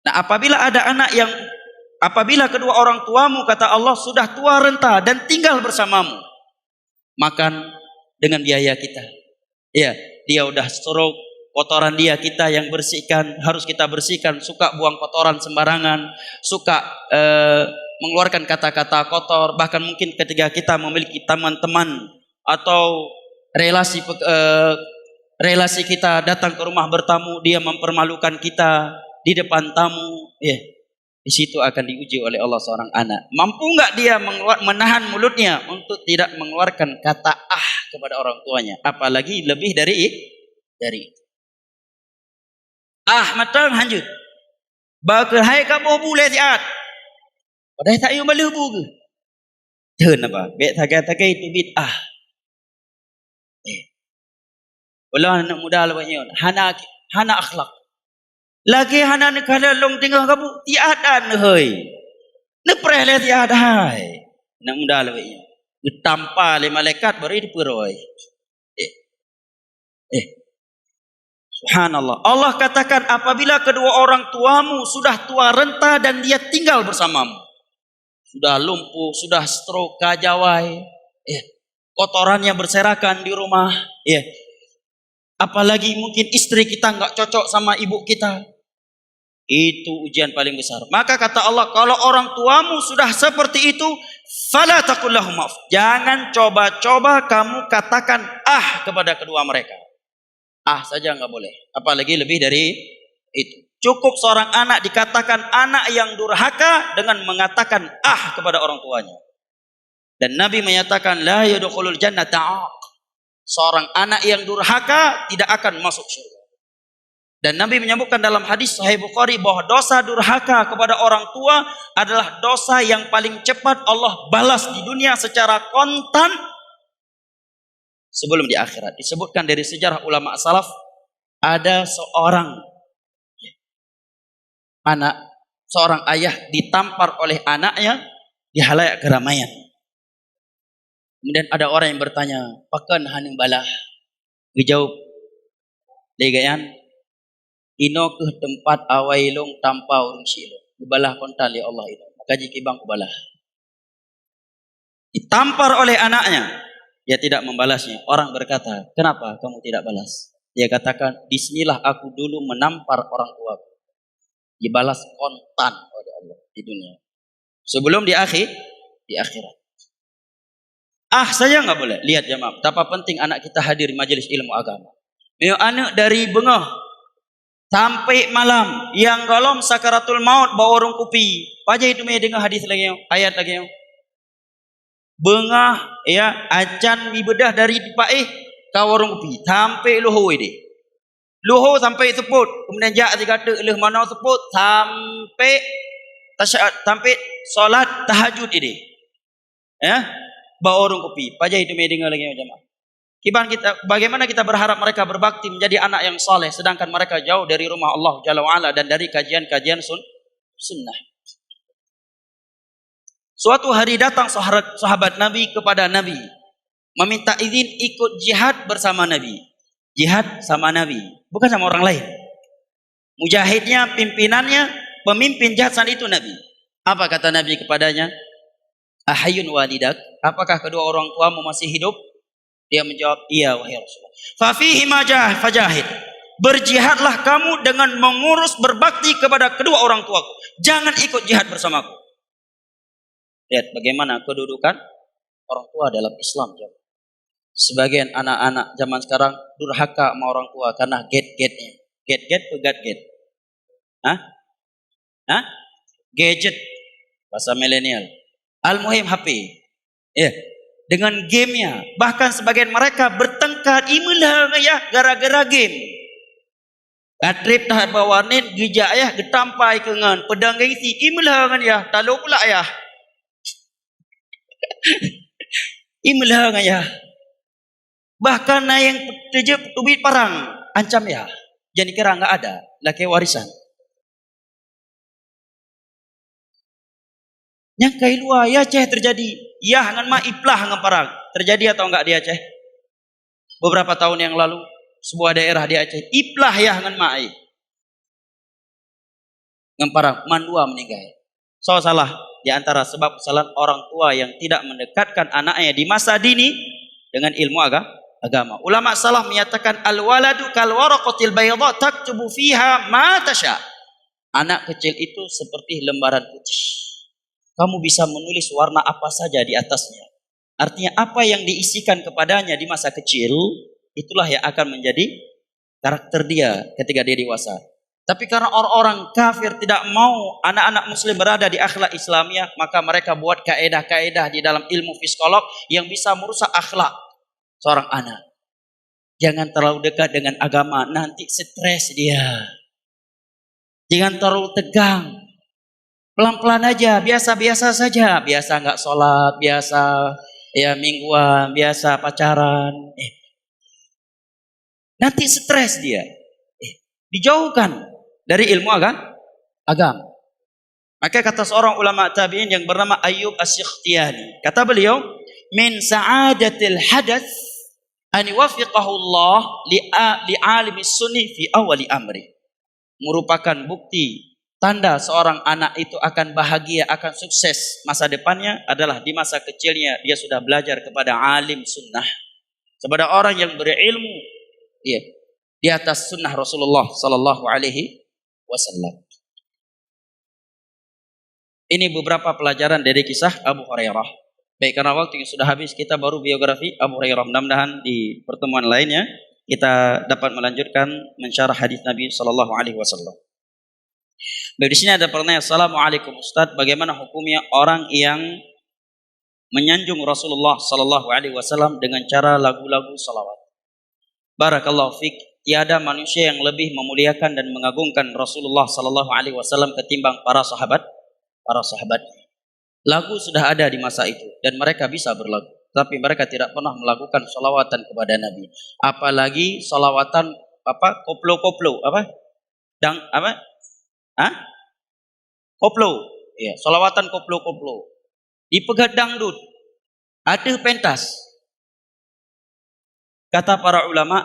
Nah, apabila kedua orang tuamu, kata Allah, sudah tua renta dan tinggal bersamamu, makan dengan biaya kita. Ya, dia udah stroke, kotoran kita yang bersihkan, harus kita bersihkan. Suka buang kotoran sembarangan, suka mengeluarkan kata-kata kotor. Bahkan mungkin ketika kita memiliki teman-teman atau relasi kita datang ke rumah bertamu, dia mempermalukan kita di depan tamu. Ya. Di situ akan diuji oleh Allah seorang anak. Mampu enggak dia menahan mulutnya untuk tidak mengeluarkan kata kepada orang tuanya, apalagi lebih dari itu. Matang hanjut. Bakal hai kamu boleh tiat. Padahal tak yo melebu ke. Jeun apa? Bet tagai itu bid'ah. Ulah anak muda lawanya hana akhlak. Lagi hana ni kada long tinggal kamu tiadan heuy. Ne preh le tiad hai. Nak muda lewenya. Ditampa le malaikat baru diperoi. Subhanallah. Allah katakan apabila kedua orang tuamu sudah tua renta dan dia tinggal bersamamu. Sudah lumpuh, sudah stroke, kajawai. Kotorannya berserakan di rumah. Apalagi mungkin istri kita enggak cocok sama ibu kita. Itu ujian paling besar. Maka kata Allah, kalau orang tuamu sudah seperti itu, fala taqul lahum maaf. Jangan coba-coba kamu katakan kepada kedua mereka. Saja enggak boleh. Apalagi lebih dari itu. Cukup seorang anak dikatakan anak yang durhaka dengan mengatakan kepada orang tuanya. Dan Nabi menyatakan la yadkhulul jannata 'aq. Seorang anak yang durhaka tidak akan masuk surga. Dan Nabi menyebutkan dalam hadis Sahih Bukhari bahwa dosa durhaka kepada orang tua adalah dosa yang paling cepat Allah balas di dunia secara kontan sebelum di akhirat. Disebutkan dari sejarah ulama salaf, ada seorang ayah ditampar oleh anaknya di halayak keramaian. Kemudian ada orang yang bertanya, "Pakan hanung balah?" Dijawab, "Legayan, ino ke tempat awailong tanpa urung silo. Balah kontan li Allah ino. Maka jika bang balah." Ditampar oleh anaknya, dia tidak membalasnya. Orang berkata, "Kenapa kamu tidak balas?" Dia katakan, "Disinilah aku dulu menampar orang tuaku." Dibalas kontan oleh Allah di dunia. Sebelum di akhirat. Saya nggak boleh. Lihat jemaah, betapa penting anak kita hadir majelis ilmu agama. Anak dari bengah sampai malam, yang golong sakaratul maut bawa orang kopi. Pajai itu dengar hadis lagi, ayat lagi. Bengah ya acan bibedah dari dipaih kau orang kopi sampai luhur ini. Luhur sampai seput, kemudian jak dikata leh mana seput sampai solat tahajud ini. Ya, bawa orang kopi. Pajai itu dengar lagi jemaah. Bagaimana kita berharap mereka berbakti menjadi anak yang saleh sedangkan mereka jauh dari rumah Allah Jalla wa'ala dan dari kajian-kajian sunnah. Suatu hari datang sahabat Nabi kepada Nabi, meminta izin ikut jihad bersama Nabi. Jihad sama Nabi, bukan sama orang lain. Mujahidnya, pimpinannya, pemimpin jihad saat itu Nabi. Apa kata Nabi kepadanya? "Ahayyun walidak?" Apakah kedua orang tuamu masih hidup? Dia menjawab, "Iya wahai Rasulullah." "Fafihi fajahid." Berjihadlah kamu dengan mengurus berbakti kepada kedua orang tuaku. Jangan ikut jihad bersamaku. Lihat bagaimana kedudukan orang tua dalam Islam. Sebagian anak-anak zaman sekarang durhaka sama orang tua karena get-getnya. Get-get atau gat-get? Gadget. Bahasa milenial. Al-muhim HP. Ya. Dengan gamenya. Bahkan sebagian mereka bertengkar. Imelah ya gara-gara game. Katrip dah bawa net. Gijak ya. Getampai kengan. Pedang gengsi. Imelah kan ya. Talu pula ya. Imelah kan ya. Bahkan yang terjep tubit parang. Ancam ya. Jadi kira enggak ada. Laki warisan. Yang kai luar ya ceh terjadi. Ya ngan ma iplah ngan parang. Terjadi atau enggak di Aceh? Beberapa tahun yang lalu sebuah daerah di Aceh iplah ya ngan ma ai. Ngan parang mandua meninggal. So salah di antara sebab kesalahan orang tua yang tidak mendekatkan anaknya di masa dini dengan ilmu agama. Ulama salaf menyatakan al-waladu kal waraqatil bayda taktubu fiha ma tasha. Anak kecil itu seperti lembaran putih. Kamu bisa menulis warna apa saja di atasnya. Artinya apa yang diisikan kepadanya di masa kecil, itulah yang akan menjadi karakter dia ketika dia dewasa. Tapi karena orang-orang kafir tidak mau anak-anak muslim berada di akhlak Islamiyah, maka mereka buat kaedah-kaedah di dalam ilmu psikolog yang bisa merusak akhlak seorang anak. Jangan terlalu dekat dengan agama, nanti stres dia. Jangan terlalu tegang. Pelan-pelan aja, biasa-biasa saja. Biasa enggak sholat, biasa ya mingguan, biasa pacaran. Nanti stres dia. Dijauhkan dari ilmu agama. Maka kata seorang ulama tabi'in yang bernama Ayyub As-Sikhtiyani. Kata beliau, "Min sa'adatil hadath an yuwaffiqahu Allah li alimi sunni fi awali amri." Merupakan bukti tanda seorang anak itu akan bahagia, akan sukses masa depannya adalah di masa kecilnya dia sudah belajar kepada alim sunnah, kepada orang yang berilmu di atas sunnah Rasulullah sallallahu alaihi wasallam. Ini beberapa pelajaran dari kisah Abu Hurairah. Baik, karena waktu yang sudah habis, kita baru biografi Abu Hurairah. Mudah-mudahan di pertemuan lainnya kita dapat melanjutkan mensyarah hadis Nabi sallallahu alaihi wasallam. Baik, di sini ada pertanyaan. Assalamualaikum Ustaz, bagaimana hukumnya orang yang menyanjung Rasulullah Sallallahu Alaihi Wasallam dengan cara lagu-lagu salawat? Barakallahu fik. Tiada manusia yang lebih memuliakan dan mengagungkan Rasulullah Sallallahu Alaihi Wasallam ketimbang para sahabat. Lagu sudah ada di masa itu dan mereka bisa berlagu, tapi mereka tidak pernah melakukan salawatan kepada Nabi. Apalagi salawatan koplo-koplo koplo. Ya, salawatan koplo-koplo. Di pegat dangdut ada pentas. Kata para ulama,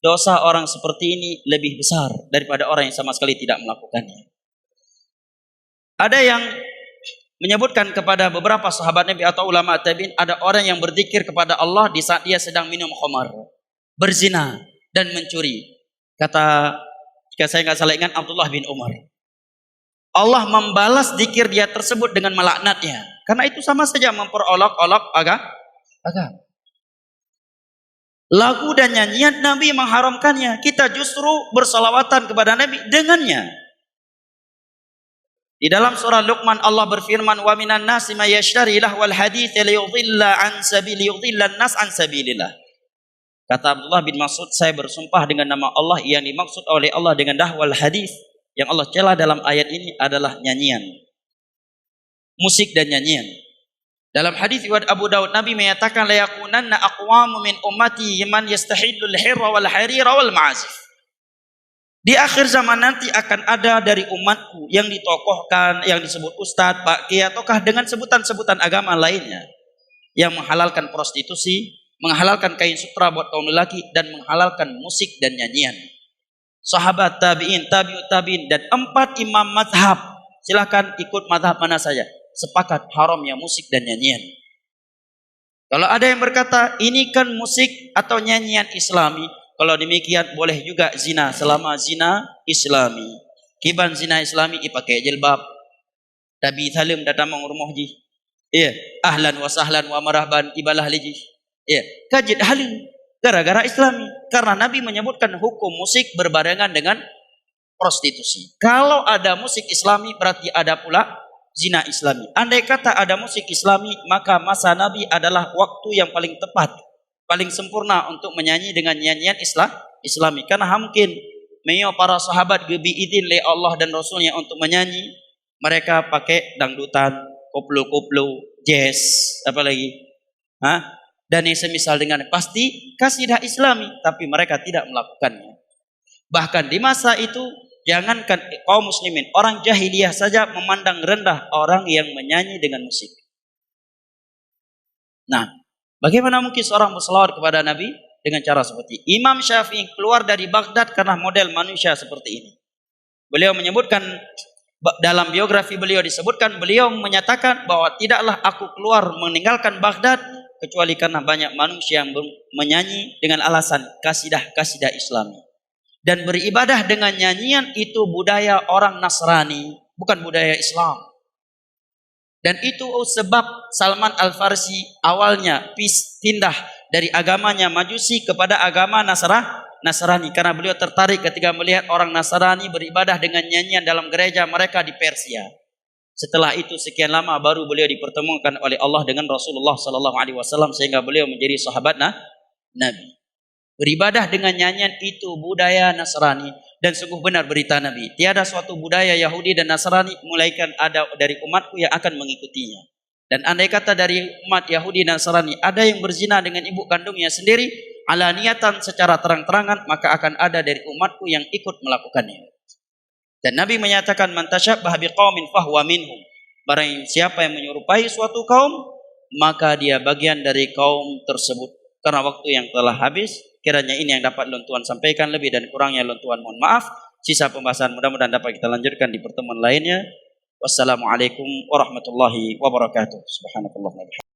dosa orang seperti ini lebih besar daripada orang yang sama sekali tidak melakukannya. Ada yang menyebutkan kepada beberapa sahabat Nabi atau ulama tabi'in, ada orang yang berzikir kepada Allah di saat dia sedang minum khamar, berzina dan mencuri. Kata, jika saya nggak salah ingat, Abdullah bin Umar, Allah membalas zikir dia tersebut dengan melaknatnya, karena itu sama saja memperolok-olok agama. Lagu dan nyanyian Nabi mengharamkannya, kita justru bersalawatan kepada Nabi dengannya. Di dalam surah Luqman Allah berfirman, wa minan nasi may yashtari lahwal hadits liyudilla an-nas an sabilillah. Kata Abdullah bin Mas'ud, saya bersumpah dengan nama Allah, yang dimaksud oleh Allah dengan dahwal hadis yang Allah cela dalam ayat ini adalah nyanyian, musik dan nyanyian. Dalam hadis riwayat Abu Daud, Nabi menyatakan, la yakunanna aqwamu min ummati man yastahillul hirra wal harira wal ma'azif. Di akhir zaman nanti akan ada dari umatku yang ditokohkan, yang disebut ustadz, pak kiai, ataukah dengan sebutan-sebutan agama lainnya, yang menghalalkan prostitusi, menghalalkan kain sutra buat kaum lelaki, dan menghalalkan musik dan nyanyian. Sahabat, tabi'in, tabi'ut tabi'in, dan 4 imam mazhab, silahkan ikut mazhab mana saja, sepakat haramnya musik dan nyanyian. Kalau ada yang berkata ini kan musik atau nyanyian Islami, kalau demikian boleh juga zina selama zina Islami. Kiban zina Islami ipakai jilbab. Tabi salim datang rumah ji. Iya, ahlan wa sahlan wa marhaban ibalah liji. Iya, kajid halim gara-gara Islami. Karena Nabi menyebutkan hukum musik berbarengan dengan prostitusi. Kalau ada musik Islami berarti ada pula zina Islami. Andai kata ada musik Islami, maka masa Nabi adalah waktu yang paling tepat, paling sempurna untuk menyanyi dengan nyanyian Islami. Karena mungkin para sahabat gebi izin oleh Allah dan Rasulnya untuk menyanyi, mereka pakai dangdutan, koplo-koplo, jazz, apa lagi, dan yang semisal dengan pasti kasidah Islami, tapi mereka tidak melakukannya. Bahkan di masa itu, jangankan kaum muslimin, orang jahiliyah saja memandang rendah orang yang menyanyi dengan musik. Nah, bagaimana mungkin seorang berselawat kepada Nabi dengan cara seperti ini? Imam Syafi'i keluar dari Baghdad karena model manusia seperti ini. Beliau menyebutkan, dalam biografi beliau disebutkan, beliau menyatakan bahwa tidaklah aku keluar meninggalkan Baghdad kecuali karena banyak manusia yang menyanyi dengan alasan kasidah-kasidah Islami. Dan beribadah dengan nyanyian itu budaya orang Nasrani, bukan budaya Islam. Dan itu sebab Salman Al-Farsi awalnya pindah dari agamanya Majusi kepada agama Nasrani. Karena beliau tertarik ketika melihat orang Nasrani beribadah dengan nyanyian dalam gereja mereka di Persia. Setelah itu sekian lama baru beliau dipertemukan oleh Allah dengan Rasulullah Sallallahu Alaihi Wasallam sehingga beliau menjadi sahabat Nabi. Beribadah dengan nyanyian itu budaya Nasrani, dan sungguh benar berita Nabi, tiada suatu budaya Yahudi dan Nasrani melainkan ada dari umatku yang akan mengikutinya. Dan andai kata dari umat Yahudi dan Nasrani ada yang berzina dengan ibu kandungnya sendiri alaniatan secara terang-terangan, maka akan ada dari umatku yang ikut melakukannya. Dan Nabi menyatakan, man tasyabbaha biqaumin fahuwa minhum. Barang siapa yang menyerupai suatu kaum, maka dia bagian dari kaum tersebut. Karena waktu yang telah habis, kiranya ini yang dapat Lon Tuhan sampaikan, lebih dan kurangnya Lon Tuhan mohon maaf. Sisa pembahasan mudah-mudahan dapat kita lanjutkan di pertemuan lainnya. Wassalamualaikum warahmatullahi wabarakatuh. Subhanakallahumma wa bihamdika.